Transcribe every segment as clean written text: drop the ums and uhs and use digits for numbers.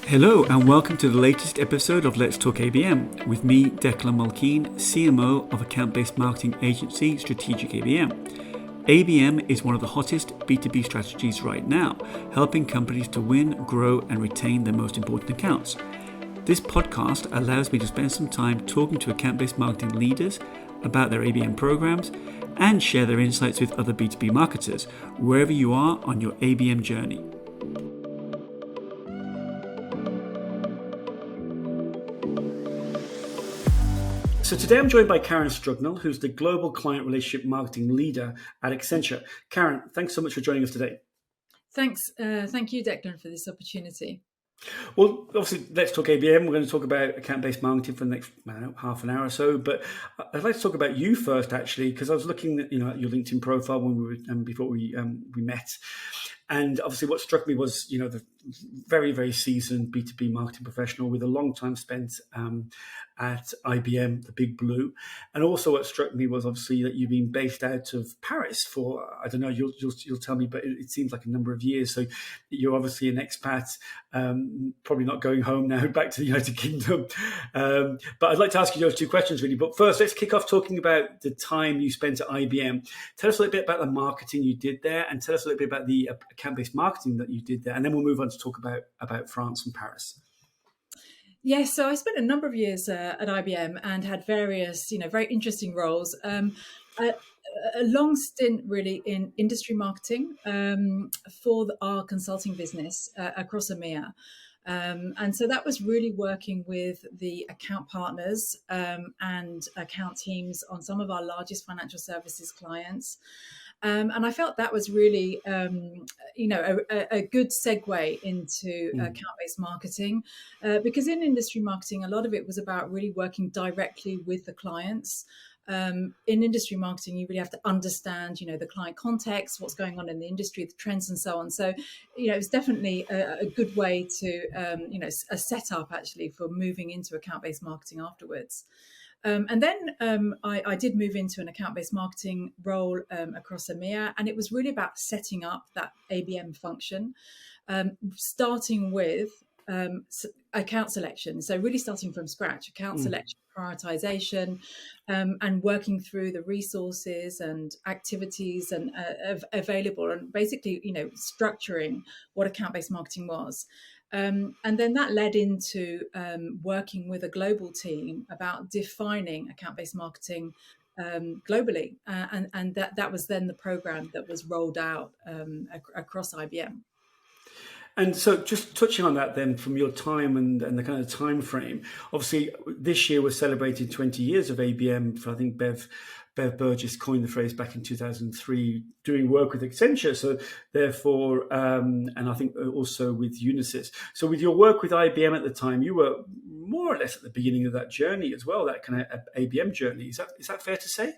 Hello and welcome to the latest episode of Let's Talk ABM with me, Declan, CMO of account-based marketing agency Strategic ABM. ABM is one of the hottest B2B strategies right now, helping companies to win, grow and retain their most important accounts. This podcast allows me to spend some time talking to account-based marketing leaders about their ABM programs and share their insights with other B2B marketers, wherever you are on your ABM journey. So today I'm joined by Karen Strugnell, who's the Global Client Relationship Marketing Leader at Accenture. Karen, thanks so much for joining us today. Thanks. Thank you, Declan, for this opportunity. Well, obviously, let's talk ABM. We're going to talk about account-based marketing for the next half an hour or so. But I'd like to talk about you first, actually, because I was looking at your LinkedIn profile before we met. And obviously what struck me was, the very, very seasoned B2B marketing professional with a long time spent at IBM, the Big Blue. And also what struck me was obviously that you've been based out of Paris for, I don't know, you'll tell me, but it seems like a number of years. So you're obviously an expat, probably not going home now back to the United Kingdom. But I'd like to ask you those two questions really. But first, let's kick off talking about the time you spent at IBM. Tell us a little bit about the marketing you did there and tell us a little bit about the account-based marketing that you did there. And then we'll move on to talk about France and Paris. Yes, so I spent a number of years at IBM and had various, very interesting roles. A long stint really in industry marketing for our consulting business across EMEA. And so that was really working with the account partners and account teams on some of our largest financial services clients. And I felt that was really, a good segue into account-based marketing, because in industry marketing, a lot of it was about really working directly with the clients. In industry marketing, you really have to understand, the client context, what's going on in the industry, the trends and so on. So, it's definitely a good way to, a setup actually for moving into account-based marketing afterwards. And then I did move into an account-based marketing role across EMEA, and it was really about setting up that ABM function, starting with account selection. So really starting from scratch, account selection, prioritization, and working through the resources and activities and available, and basically, structuring what account-based marketing was. And then that led into working with a global team about defining account-based marketing globally. And that was then the program that was rolled out across IBM. And so just touching on that then from your time and the kind of time frame, obviously this year we're celebrating 20 years of ABM. For I think Bev Burgess coined the phrase back in 2003, doing work with Accenture. So therefore, and I think also with Unisys. So with your work with IBM at the time, you were more or less at the beginning of that journey as well, that kind of ABM journey. Is that fair to say?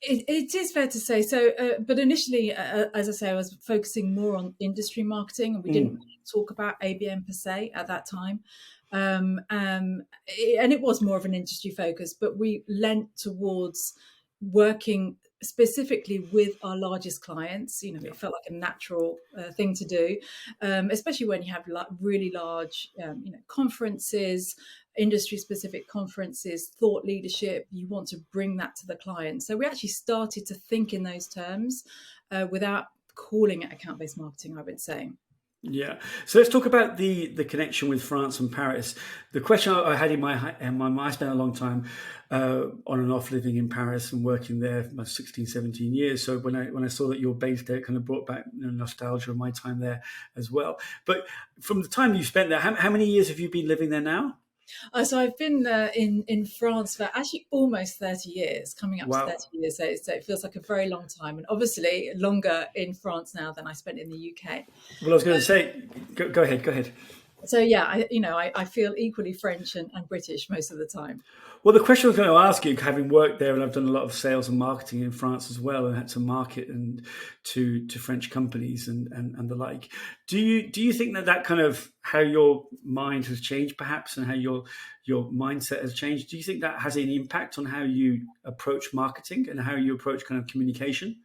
It is fair to say so, but initially, as I say, I was focusing more on industry marketing, and we didn't really talk about ABM per se at that time. And it was more of an industry focus, but we lent towards working specifically with our largest clients. It felt like a natural thing to do, especially when you have really large, conferences, industry-specific conferences, thought leadership. You want to bring that to the client. So we actually started to think in those terms without calling it account-based marketing, I would say. Yeah. So let's talk about the connection with France and Paris. The question I had in my mind, I spent a long time on and off living in Paris and working there for 16, 17 years. So when I saw that you were based there, it kind of brought back nostalgia of my time there as well. But from the time you spent there, how many years have you been living there now? So I've been in France for actually almost 30 years, coming up to 30 years. So it feels like a very long time, and obviously longer in France now than I spent in the UK. Well, I was going to say, go ahead. So yeah, I feel equally French and British most of the time. Well, the question I was going to ask you, having worked there, and I've done a lot of sales and marketing in France as well, and had to market and to French companies and the like. Do you think that kind of how your mind has changed, perhaps, and how your mindset has changed? Do you think that has any impact on how you approach marketing and how you approach kind of communication?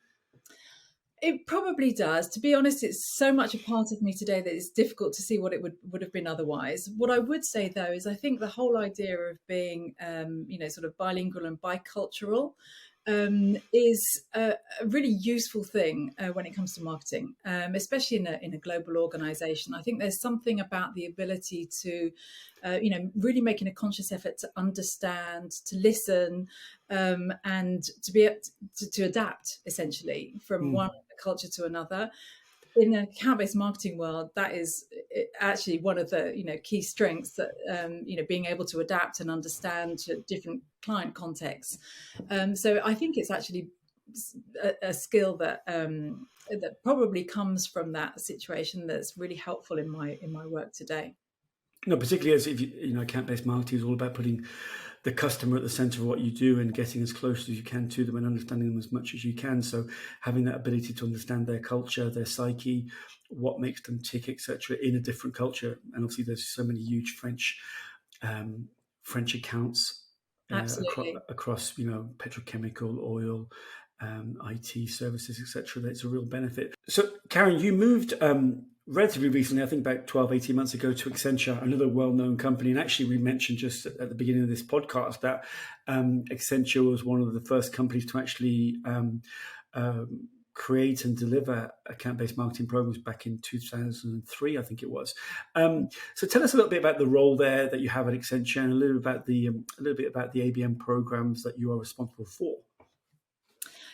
It probably does. To be honest, it's so much a part of me today that it's difficult to see what it would have been otherwise. What I would say though is I think the whole idea of being, sort of bilingual and bicultural is a really useful thing when it comes to marketing, especially in a global organization. I think there's something about the ability to, really making a conscious effort to understand, to listen, and to be to adapt essentially from one culture to another. In the account-based marketing world, that is actually one of the key strengths, that being able to adapt and understand to different client contexts. So I think it's actually a skill that that probably comes from that situation that's really helpful in my work today. No, particularly as if account-based marketing is all about putting the customer at the center of what you do and getting as close as you can to them and understanding them as much as you can. So having that ability to understand their culture, their psyche, what makes them tick, etc., in a different culture. And obviously, there's so many huge French accounts Absolutely. across petrochemical, oil, IT services, etc. That's a real benefit. So, Karen, you moved relatively recently, I think about 12, 18 months ago, to Accenture, another well-known company. And actually, we mentioned just at the beginning of this podcast that Accenture was one of the first companies to actually create and deliver account-based marketing programs back in 2003, I think it was. So tell us a little bit about the role there that you have at Accenture, and a little bit about the ABM programs that you are responsible for.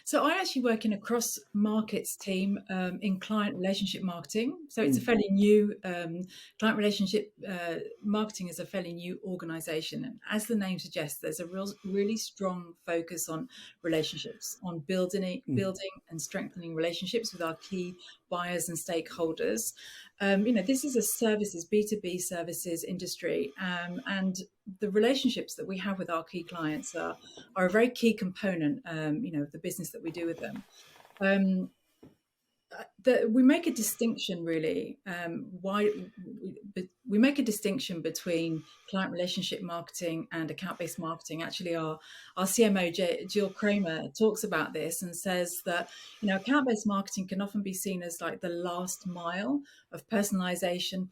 So I actually work in a cross markets team in client relationship marketing. So it's a fairly new client relationship marketing is a fairly new organization. And as the name suggests, there's a really strong focus on relationships, on building and strengthening relationships with our key buyers and stakeholders. This is a services, B2B services industry, and the relationships that we have with our key clients are a very key component, of the business that we do with them. We make a distinction really. We make a distinction between client relationship marketing and account-based marketing. Actually, our CMO Jill Kramer talks about this and says that account-based marketing can often be seen as like the last mile of personalizing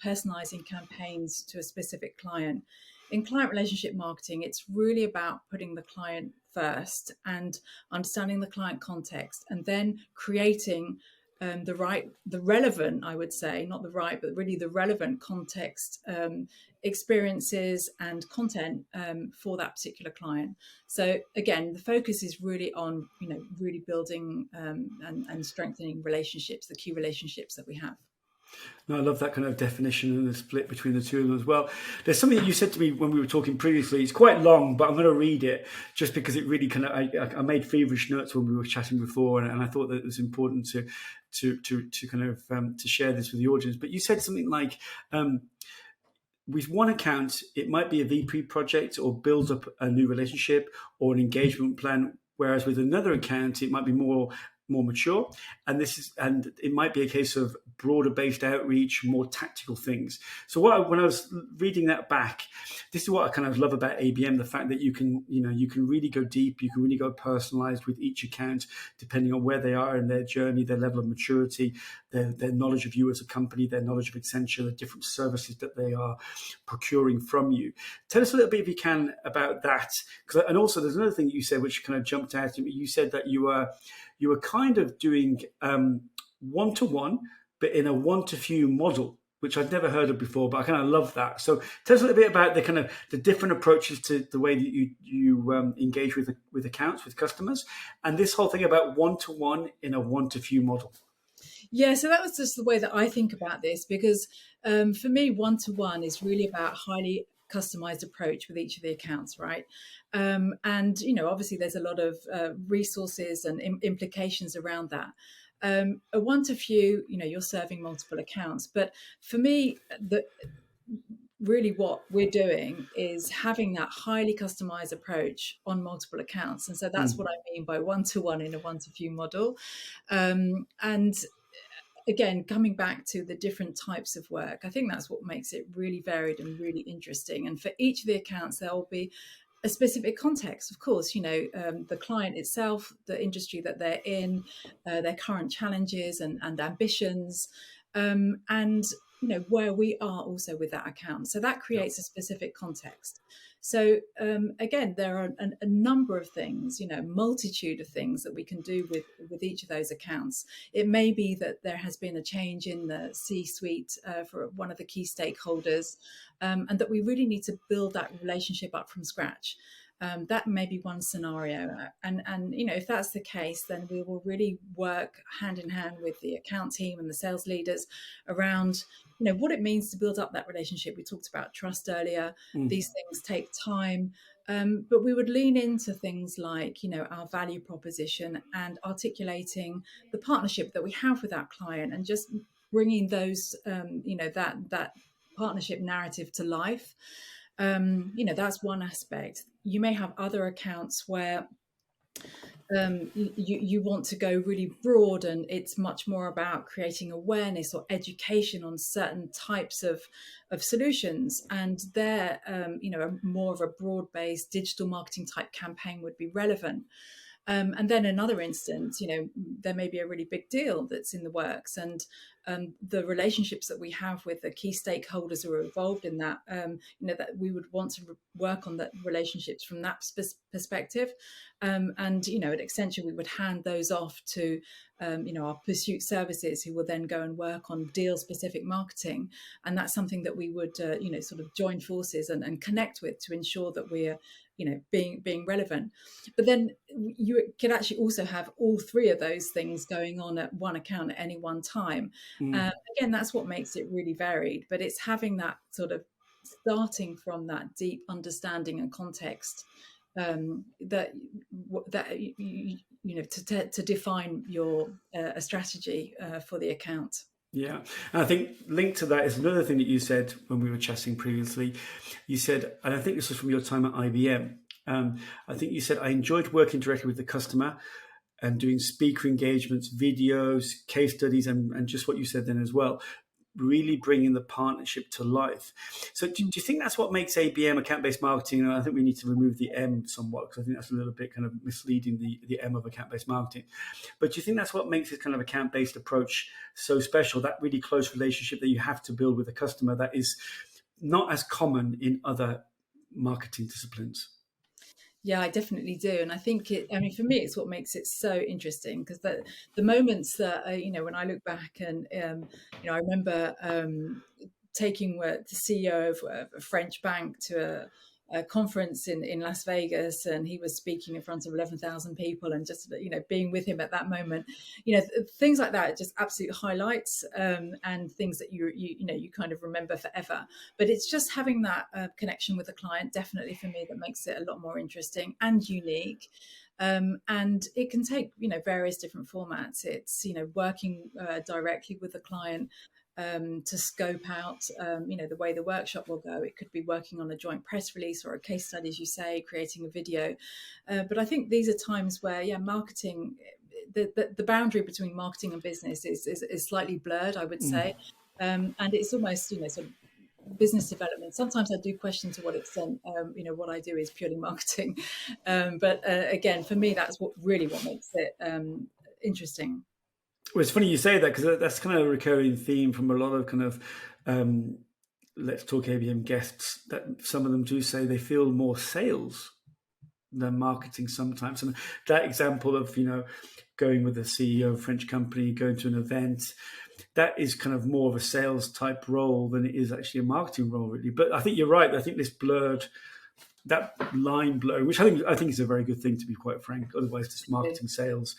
campaigns to a specific client. In client relationship marketing, it's really about putting the client first and understanding the client context, and then creating the relevant, I would say, not the right, but really the relevant context, experiences and content for that particular client. So again, the focus is really on, really building and strengthening relationships, the key relationships that we have. No, I love that kind of definition and the split between the two of them as well. There's something that you said to me when we were talking previously. It's quite long, but I'm going to read it just because it really kind of, I made feverish notes when we were chatting before, and I thought that it was important to kind of to share this with the audience. But you said something like, with one account, it might be a VP project or builds up a new relationship or an engagement plan, whereas with another account, it might be more mature, and it might be a case of broader based outreach, more tactical things. So when I was reading that back, this is what I kind of love about ABM: the fact that you can really go deep, you can really go personalized with each account, depending on where they are in their journey, their level of maturity, their knowledge of you as a company, their knowledge of Accenture, the different services that they are procuring from you. Tell us a little bit, if you can, about that. And also, there's another thing that you said which kind of jumped out at me. You said that you were kind of doing one-to-one, but in a one-to-few model, which I'd never heard of before, but I kind of love that. So tell us a little bit about the different approaches to the way that you engage with accounts, with customers, and this whole thing about one-to-one in a one-to-few model. Yeah, so that was just the way that I think about this, because for me, one-to-one is really about highly customized approach with each of the accounts, right? And obviously there's a lot of resources and implications around that. A one-to-few, you're serving multiple accounts, but for me, really what we're doing is having that highly customized approach on multiple accounts. And so that's what I mean by one-to-one in a one-to-few model. And again, coming back to the different types of work, I think that's what makes it really varied and really interesting. And for each of the accounts, there will be a specific context, of course, the client itself, the industry that they're in, their current challenges and ambitions, and where we are also with that account. So that Yeah. creates a specific context. So again, there are a number of things, multitude of things that we can do with each of those accounts. It may be that there has been a change in the C-suite for one of the key stakeholders, and that we really need to build that relationship up from scratch. That may be one scenario, and if that's the case, then we will really work hand in hand with the account team and the sales leaders around what it means to build up that relationship. We talked about trust earlier. These things take time, but we would lean into things like our value proposition and articulating the partnership that we have with our client, and just bringing those that partnership narrative to life. That's one aspect. You may have other accounts where you want to go really broad, and it's much more about creating awareness or education on certain types of solutions, and there more of a broad-based digital marketing type campaign would be relevant. And then another instance, there may be a really big deal that's in the works, and the relationships that we have with the key stakeholders who are involved in that, that we would want to work on the relationships from that perspective. And, at Accenture, we would hand those off to, our pursuit services, who will then go and work on deal specific marketing. And that's something that we would, sort of join forces and connect with to ensure that we're, being relevant. But then you could actually also have all three of those things going on at one account at any one time. Again, that's what makes it really varied, but it's having that sort of starting from that deep understanding and context, that to define your a strategy for the account. Yeah, and I think linked to that is another thing that you said when we were chatting previously. You said, and I think this was from your time at IBM, I think you said, I enjoyed working directly with the customer and doing speaker engagements, videos, case studies, and just what you said then as well, really bringing the partnership to life. So do you think that's what makes ABM account-based marketing? And I think we need to remove the M somewhat, because I think that's a little bit kind of misleading, the M of account-based marketing. But do you think that's what makes this kind of account-based approach so special, that really close relationship that you have to build with a customer that is not as common in other marketing disciplines? Yeah, I definitely do. And I think for me, it's what makes it so interesting, because the moments that, when I look back and, I remember taking the CEO of a French bank to a conference in Las Vegas, and he was speaking in front of 11,000 people, and just, being with him at that moment, things like that, just absolute highlights, and things that you kind of remember forever. But it's just having that connection with the client, definitely for me, that makes it a lot more interesting and unique. And it can take, various different formats. It's, working directly with the client, to scope out, the way the workshop will go. It could be working on a joint press release or a case study, as you say, creating a video. But I think these are times where, marketing, the boundary between marketing and business is slightly blurred, I would say. And it's almost, sort of business development. Sometimes I do question to what extent, what I do is purely marketing. But again, for me, that's what makes it interesting. Well, it's funny you say that, because that's kind of a recurring theme from a lot of kind of Let's Talk ABM guests, that some of them do say they feel more sales than marketing sometimes. And that example of, going with the CEO of a French company, going to an event, that is kind of more of a sales type role than it is actually a marketing role, really. But I think you're right. I think this blurred, that line blur, which I think is a very good thing, to be quite frank. Otherwise, just marketing sales,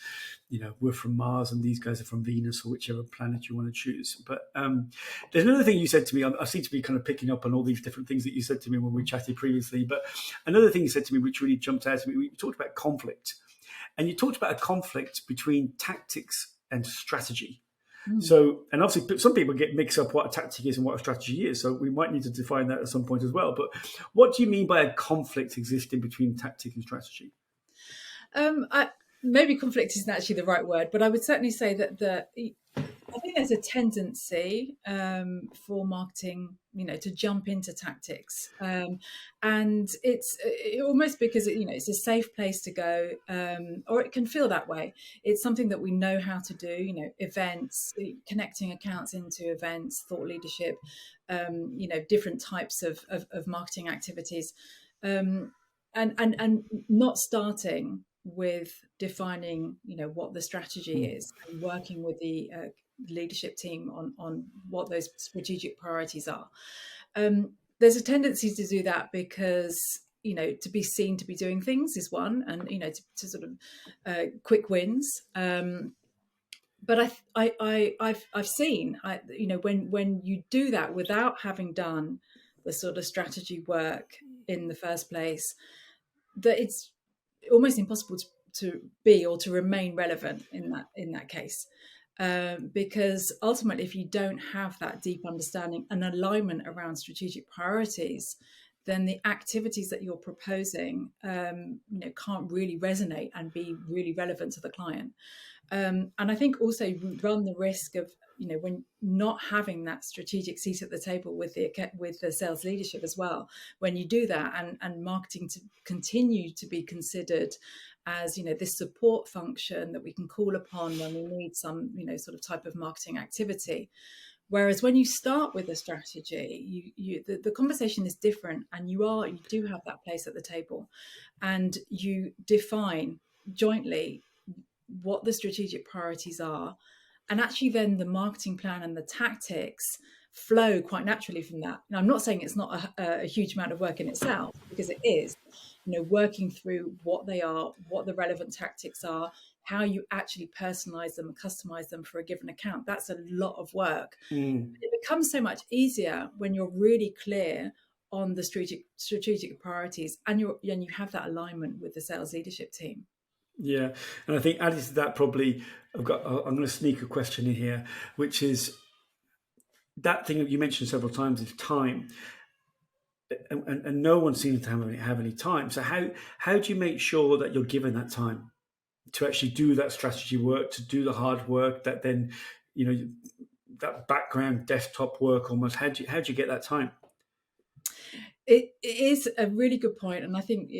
we're from Mars and these guys are from Venus, or whichever planet you want to choose. But there's another thing you said to me. I seem to be kind of picking up on all these different things that you said to me when we chatted previously. But another thing you said to me, which really jumped out to me, we talked about conflict, and you talked about a conflict between tactics and strategy. So, and obviously some people get mixed up what a tactic is and what a strategy is. So we might need to define that at some point as well. But what do you mean by a conflict existing between tactic and strategy? Maybe conflict isn't actually the right word, but I would certainly say that I think there's a tendency for marketing, to jump into tactics, and it's almost because it's a safe place to go, or it can feel that way. It's something that we know how to do. Events, connecting accounts into events, thought leadership, different types of marketing activities, and not starting with defining, what the strategy is and working with the leadership team on what those strategic priorities are. There's a tendency to do that because to be seen to be doing things is one, and to sort of quick wins. But I've seen, when you do that without having done the sort of strategy work in the first place, that it's almost impossible to be or to remain relevant in that case, because ultimately, if you don't have that deep understanding and alignment around strategic priorities, then the activities that you're proposing, can't really resonate and be really relevant to the client. And I think also you run the risk of, when not having that strategic seat at the table with the sales leadership as well. When you do that, and marketing to continue to be considered as, this support function that we can call upon when we need some, sort of type of marketing activity. Whereas when you start with a strategy, the conversation is different, and you do have that place at the table, and you define jointly what the strategic priorities are, and actually then the marketing plan and the tactics flow quite naturally from that. Now, I'm not saying it's not a huge amount of work in itself, because it is, working through what they are, what the relevant tactics are, how you actually personalize them and customize them for a given account. That's a lot of work. It becomes so much easier when you're really clear on the strategic priorities, and you have that alignment with the sales leadership team. Yeah, and I think added to that, probably I'm going to sneak a question in here, which is that thing that you mentioned several times is time, and no one seems to have any time. So how do you make sure that you're given that time to actually do that strategy work, to do the hard work that then, that background desktop work almost? How do you get that time? It is a really good point, and I think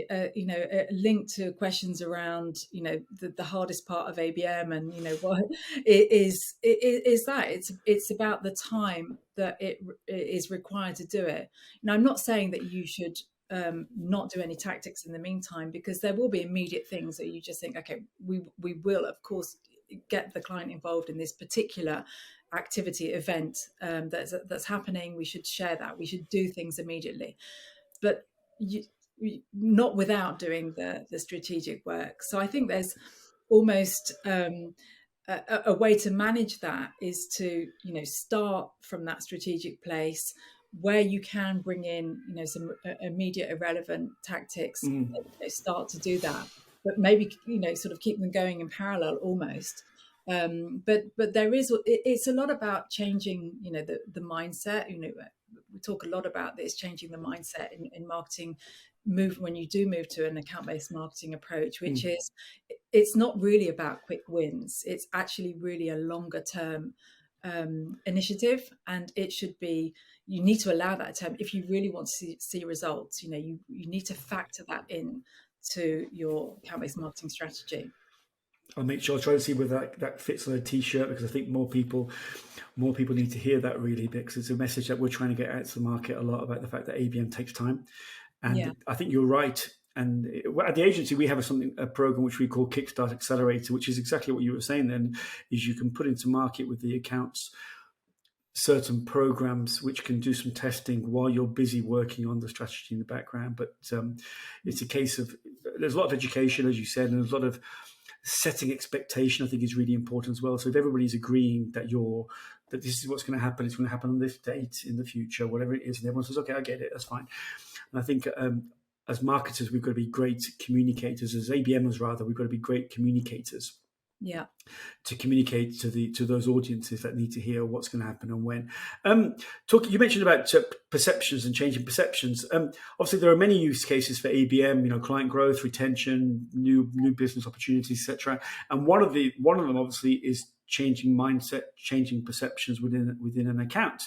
linked to questions around the hardest part of ABM, and what it is that it's about the time that it is required to do it. Now, I'm not saying that you should not do any tactics in the meantime, because there will be immediate things that you just think, okay, we will of course get the client involved in this particular activity event that's happening. We should share that. We should do things immediately, but not without doing the strategic work. So I think there's almost a way to manage that is to start from that strategic place where you can bring in some immediate irrelevant tactics. Start to do that, but maybe sort of keep them going in parallel almost. But it's a lot about changing the mindset. We talk a lot about this, changing the mindset in marketing. When you do move to an account-based marketing approach, which is, it's not really about quick wins. It's actually really a longer term initiative, and it should be, you need to allow that time if you really want to see results. You need to factor that in to your account-based marketing strategy. I'll make sure I try to see whether that fits on a t-shirt, because I think more people need to hear that, really, because it's a message that we're trying to get out to the market a lot about the fact that ABM takes time. And I think you're right. And at the agency, we have a program which we call Kickstart Accelerator, which is exactly what you were saying then, is you can put into market with the accounts certain programs which can do some testing while you're busy working on the strategy in the background. But it's a case of, there's a lot of education, as you said, and there's a lot of setting expectation, I think, is really important as well. So if everybody's agreeing that this is what's going to happen, it's going to happen on this date in the future, whatever it is, and everyone says, okay, I get it, that's fine. And I think as marketers, we've got to be great communicators. As ABMers, rather, we've got to be great communicators. Yeah. To communicate to those audiences that need to hear what's going to happen and when. You mentioned about perceptions and changing perceptions. Obviously, there are many use cases for ABM. Client growth, retention, new business opportunities, etc. And one of them, obviously, is changing mindset, changing perceptions within an account.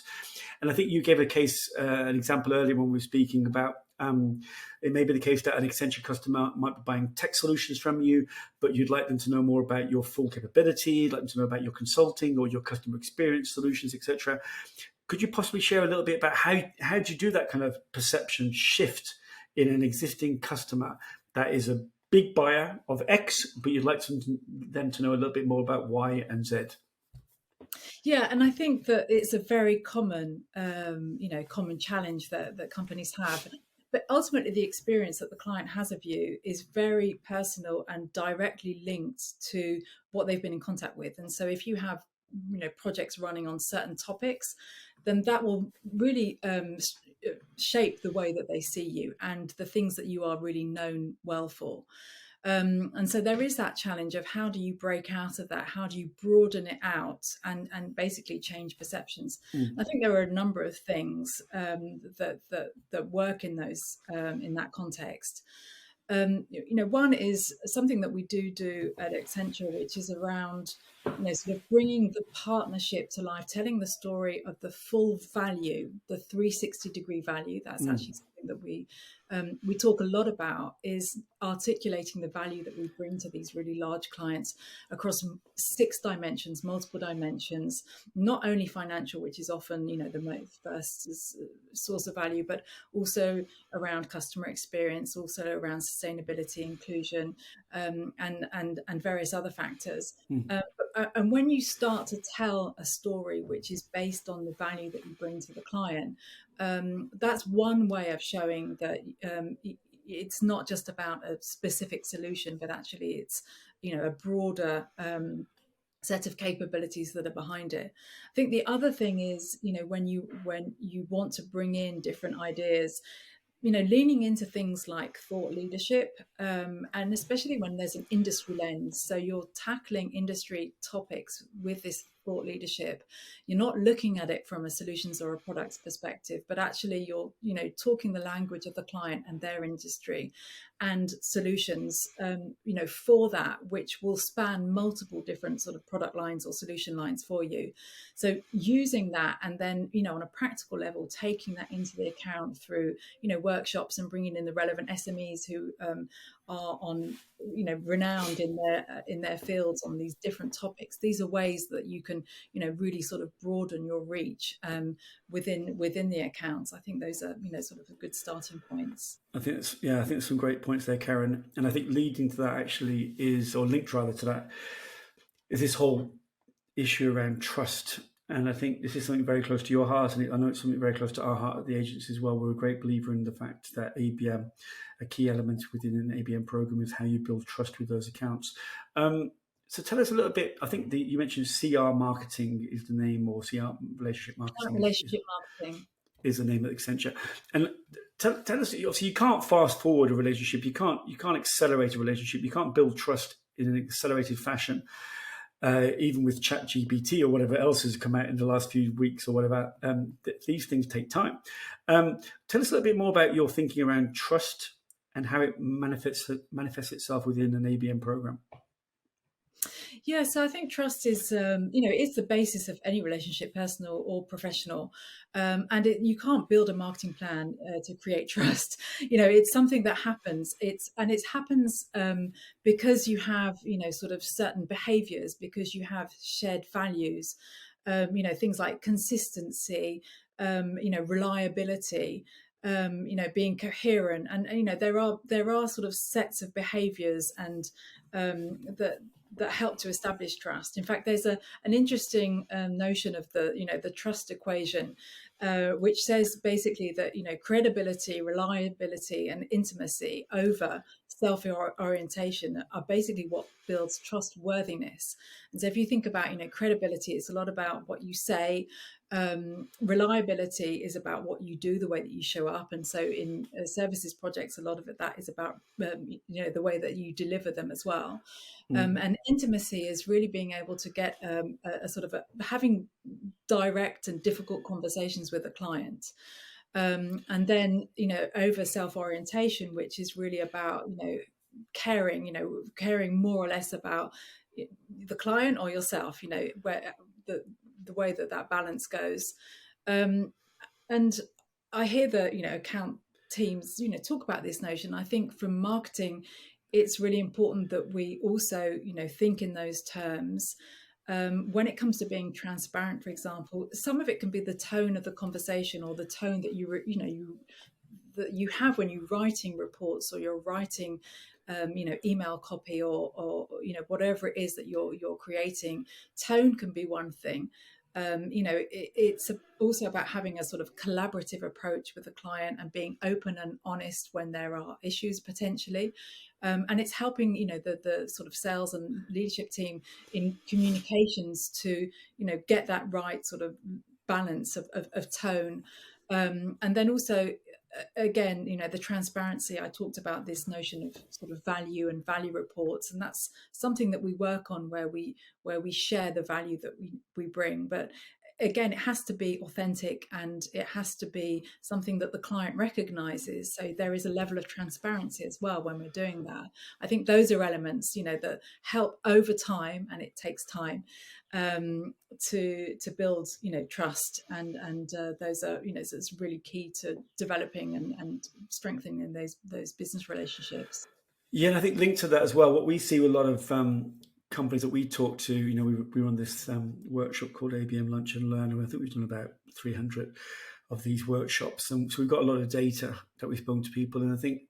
And I think you gave an example earlier when we were speaking about it may be the case that an Accenture customer might be buying tech solutions from you, but you'd like them to know more about your full capability, you'd like them to know about your consulting or your customer experience solutions, etc. Could you possibly share a little bit about how do you do that kind of perception shift in an existing customer that is a big buyer of X, but you'd like them to know a little bit more about Y and Z? Yeah, and I think that it's a very common, common challenge that companies have. But ultimately, the experience that the client has of you is very personal and directly linked to what they've been in contact with. And so, if you have projects running on certain topics, then that will really shape the way that they see you and the things that you are really known well for. And so there is that challenge of how do you break out of that? How do you broaden it out and basically change perceptions? I think there are a number of things that work in those in that context. One is something that we do at Accenture, which is around sort of bringing the partnership to life, telling the story of the full value, the 360-degree value. That's actually something that we talk a lot about, is articulating the value that we bring to these really large clients across 6 dimensions, multiple dimensions, not only financial, which is often the most first source of value, but also around customer experience, also around sustainability, inclusion, and various other factors. And when you start to tell a story which is based on the value that you bring to the client, that's one way of showing that it's not just about a specific solution, but actually it's a broader set of capabilities that are behind it. I think the other thing is when you want to bring in different ideas, leaning into things like thought leadership, and especially when there's an industry lens. So you're tackling industry topics with this thought leadership. You're not looking at it from a solutions or a products perspective, but actually you're, talking the language of the client and their industry and solutions, for that, which will span multiple different sort of product lines or solution lines for you. So using that and then, on a practical level, taking that into the account through, workshops and bringing in the relevant SMEs who are on, renowned in their fields on these different topics. These are ways that you can, really sort of broaden your reach within the accounts. I think those are, sort of good starting points. I think some great points there, Karen. And I think leading to that actually is, or linked rather to that, is this whole issue around trust. And I think this is something very close to your heart, and I know it's something very close to our heart at the agency as well. We're a great believer in the fact that ABM, a key element within an ABM program, is how you build trust with those accounts. So tell us a little bit. I think you mentioned CR marketing is the name, or CR relationship marketing. Relationship marketing is the name of Accenture. And tell us, obviously, you can't fast forward a relationship. You can't accelerate a relationship. You can't build trust in an accelerated fashion. Even with ChatGPT or whatever else has come out in the last few weeks or whatever, these things take time. Tell us a little bit more about your thinking around trust and how it manifests itself within an ABM program. Yeah, so I think trust is, it's the basis of any relationship, personal or professional. And you can't build a marketing plan to create trust. It's something that happens. It happens because you have, sort of certain behaviors, because you have shared values, things like consistency, reliability, being coherent, and there are sort of sets of behaviors and that help to establish trust. In fact, there's an interesting notion of the trust equation, which says basically that credibility, reliability, and intimacy over self-orientation are basically what builds trustworthiness. And so if you think about credibility, it's a lot about what you say. Reliability is about what you do, the way that you show up, and so in services projects, a lot of that is about the way that you deliver them as well. And intimacy is really being able to get having direct and difficult conversations with a client. And then over self-orientation, which is really about caring more or less about the client or yourself, where the way that balance goes. Um, and I hear that, account teams, talk about this notion. I think from marketing, it's really important that we also, think in those terms. When it comes to being transparent, for example, some of it can be the tone of the conversation or the tone that that you have when you're writing reports or you're writing, email copy or whatever it is that you're creating. Tone can be one thing. It's also about having a sort of collaborative approach with the client and being open and honest when there are issues potentially. And it's helping, the sort of sales and leadership team in communications to, get that right sort of balance of tone. And then also, again, the transparency. I talked about this notion of sort of value and value reports, and that's something that we work on where we share the value that we bring. But again, it has to be authentic and it has to be something that the client recognizes. So there is a level of transparency as well when we're doing that. I think those are elements, that help over time, and it takes time to build, trust, and those are, so it's really key to developing and strengthening those business relationships. Yeah, and I think linked to that as well, what we see with a lot of companies that we talk to, we run this workshop called ABM Lunch and Learn, and I think we've done about 300 of these workshops. And so we've got a lot of data that we've spoken to people. And I think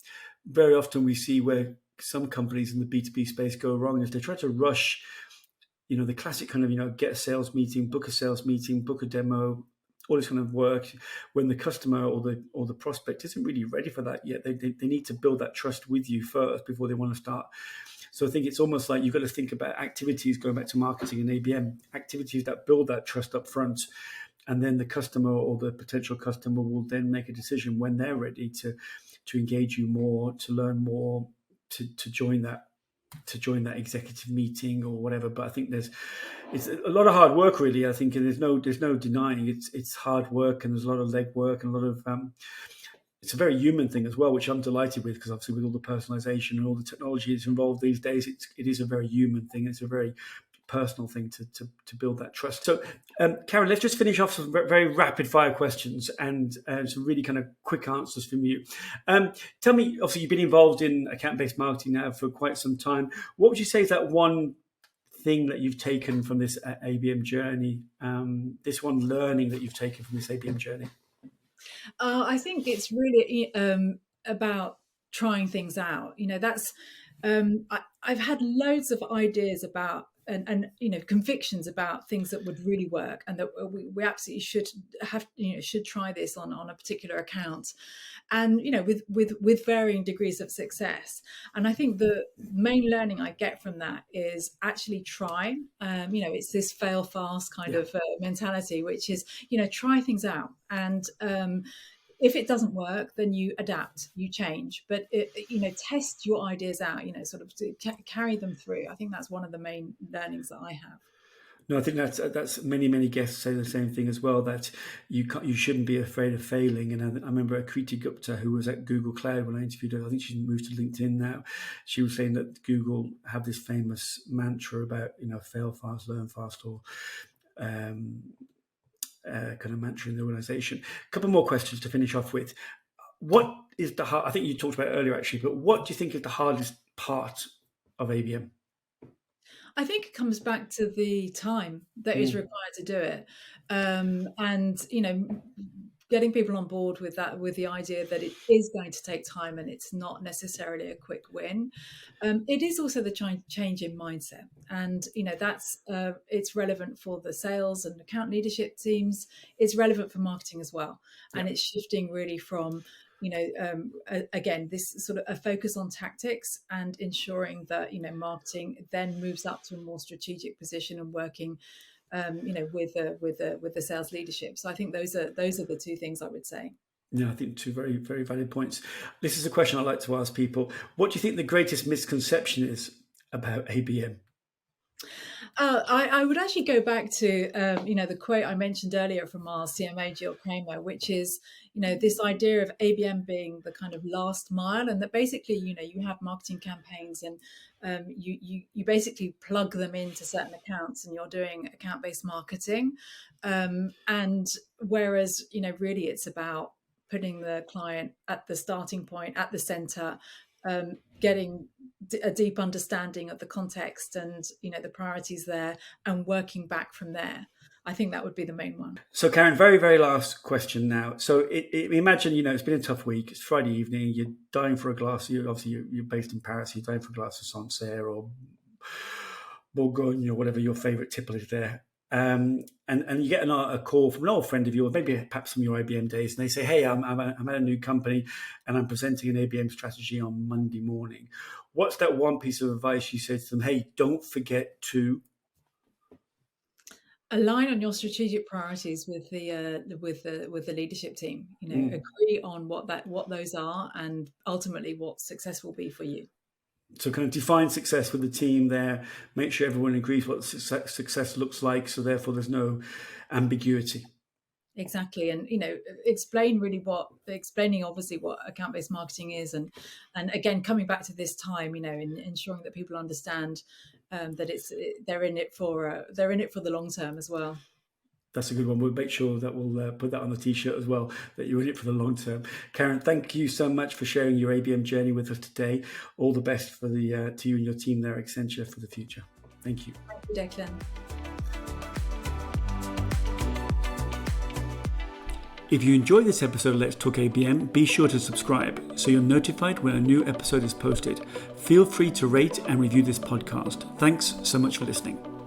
very often we see where some companies in the B2B space go wrong is they try to rush, the classic kind of, get a sales meeting, book a demo, all this kind of work when the customer or the prospect isn't really ready for that yet. They need to build that trust with you first before they want to start. So I think it's almost like you've got to think about activities, going back to marketing and ABM, activities that build that trust up front. And then the customer or the potential customer will then make a decision when they're ready to engage you more, to learn more, to join that executive meeting or whatever. But I think it's a lot of hard work, really. I think, and there's no denying it's hard work, and there's a lot of leg work and a lot of it's a very human thing as well, which I'm delighted with, because obviously with all the personalization and all the technology that's involved these days, it is a very human thing. It's a very personal thing to build that trust. So, Karen, let's just finish off some very rapid fire questions and some really kind of quick answers from you. Tell me, obviously you've been involved in account-based marketing now for quite some time. What would you say is that one thing that you've taken from this ABM journey, this one learning that you've taken from this ABM journey? I think it's really about trying things out. That's I've had loads of ideas about and convictions about things that would really work, and that we absolutely should try this on a particular account, and with varying degrees of success. And I think the main learning I get from that is actually try. It's this fail fast kind of mentality, which is try things out, and if it doesn't work, then you adapt, you change, but test your ideas out, sort of to carry them through. I think that's one of the main learnings that I have. No, I think that's many guests say the same thing as well, that you shouldn't be afraid of failing. And I remember Akriti Gupta, who was at Google Cloud when I interviewed her. I think she's moved to LinkedIn now. She was saying that Google have this famous mantra about fail fast, learn fast, or kind of mantra in the organization. A couple more questions to finish off with. What is I think you talked about it earlier actually, but what do you think is the hardest part of ABM? I think it comes back to the time that is required to do it, and getting people on board with that, with the idea that it is going to take time and it's not necessarily a quick win. It is also the change in mindset, and that's it's relevant for the sales and account leadership teams. It's relevant for marketing as well, and it's shifting really from again, this sort of a focus on tactics and ensuring that marketing then moves up to a more strategic position and working with the sales leadership. So I think those are the two things I would say. Yeah, I think two very, very valid points. This is a question I like to ask people. What do you think the greatest misconception is about ABM? I would actually go back to the quote I mentioned earlier from our CMO Jill Kramer, which is this idea of ABM being the kind of last mile, and that basically you have marketing campaigns and you basically plug them into certain accounts, and you're doing account based marketing, and whereas really it's about putting the client at the starting point, at the center, getting a deep understanding of the context and the priorities there, and working back from there. I think that would be the main one. So Karen, very, very last question now. So imagine, it's been a tough week. It's Friday evening. You're dying for a glass. You're based in Paris. You're dying for a glass of Sancerre or Bourgogne or whatever your favorite tipple is there. And you get a call from an old friend of yours, maybe perhaps from your IBM days, and they say, "Hey, I'm at a new company, and I'm presenting an ABM strategy on Monday morning." What's that one piece of advice you said to them? Hey, don't forget to align on your strategic priorities with the leadership team. Agree on what those are, and ultimately what success will be for you. So kind of define success with the team there, make sure everyone agrees what success looks like, so therefore there's no ambiguity. Exactly. And explaining obviously what account-based marketing is, and again coming back to this time, in ensuring that people understand that they're in it for the long term as well. That's a good one. We'll make sure that we'll put that on the t-shirt as well, that you're in it for the long term. Karen, thank you so much for sharing your ABM journey with us today. All the best for to you and your team there at Accenture for the future. Thank you. Thank you, Declan. If you enjoyed this episode of Let's Talk ABM, be sure to subscribe so you're notified when a new episode is posted. Feel free to rate and review this podcast. Thanks so much for listening.